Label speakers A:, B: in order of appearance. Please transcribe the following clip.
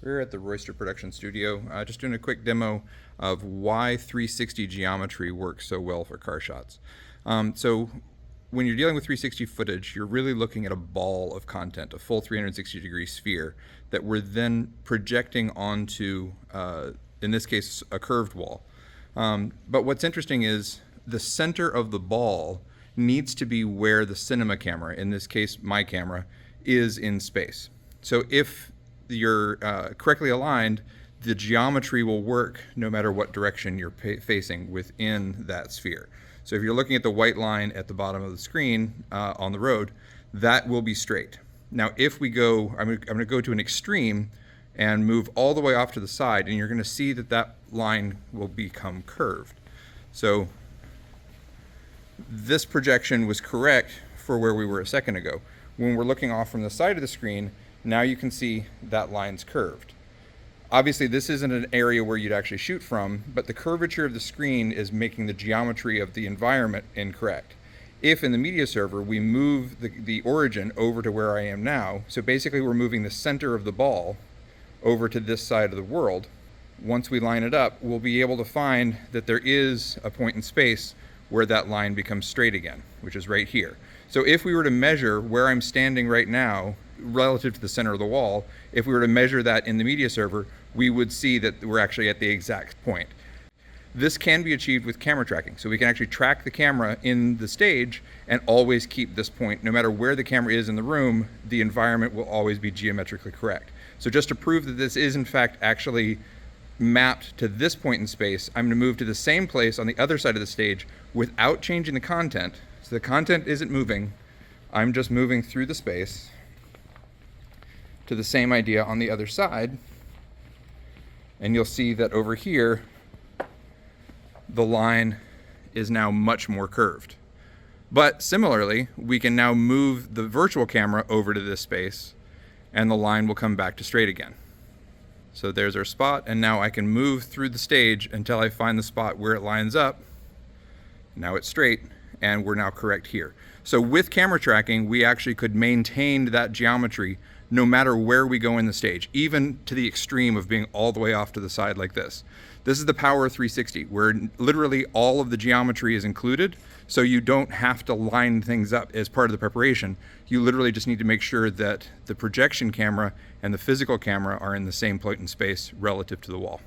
A: We're at the Royster Production Studio, just doing a quick demo of why 360 geometry works so well for car shots. So when you're dealing with 360 footage, you're really looking at a ball of content, a full 360-degree sphere that we're then projecting onto, in this case, a curved wall. But what's interesting is the center of the ball needs to be where the cinema camera, in this case my camera, is in space. So if you're correctly aligned, the geometry will work no matter what direction you're facing within that sphere. So if you're looking at the white line at the bottom of the screen on the road, that will be straight. Now if we go, I'm going to go to an extreme and move all the way off to the side, and you're going to see that that line will become curved. So this projection was correct for where we were a second ago. When we're looking off from the side of the screen, now you can see that line's curved. Obviously this isn't an area where you'd actually shoot from, but the curvature of the screen is making the geometry of the environment incorrect. If in the media server we move the origin over to where I am now, so basically we're moving the center of the ball over to this side of the world, once we line it up, we'll be able to find that there is a point in space where that line becomes straight again, which is right here. So if we were to measure where I'm standing right now relative to the center of the wall, if we were to measure that in the media server, we would see that we're actually at the exact point. This can be achieved with camera tracking. So we can actually track the camera in the stage and always keep this point. No matter where the camera is in the room, the environment will always be geometrically correct. So just to prove that this is in fact actually mapped to this point in space, I'm going to move to the same place on the other side of the stage without changing the content. So the content isn't moving, I'm just moving through the space to the same idea on the other side, and you'll see that over here the line is now much more curved. But similarly, we can now move the virtual camera over to this space and the line will come back to straight again. So there's our spot, and now I can move through the stage until I find the spot where it lines up. Now it's straight, and we're now correct here. So with camera tracking, we actually could maintain that geometry no matter where we go in the stage, even to the extreme of being all the way off to the side like this. This is the power of 360, where literally all of the geometry is included, so you don't have to line things up as part of the preparation. You literally just need to make sure that the projection camera and the physical camera are in the same point in space relative to the wall.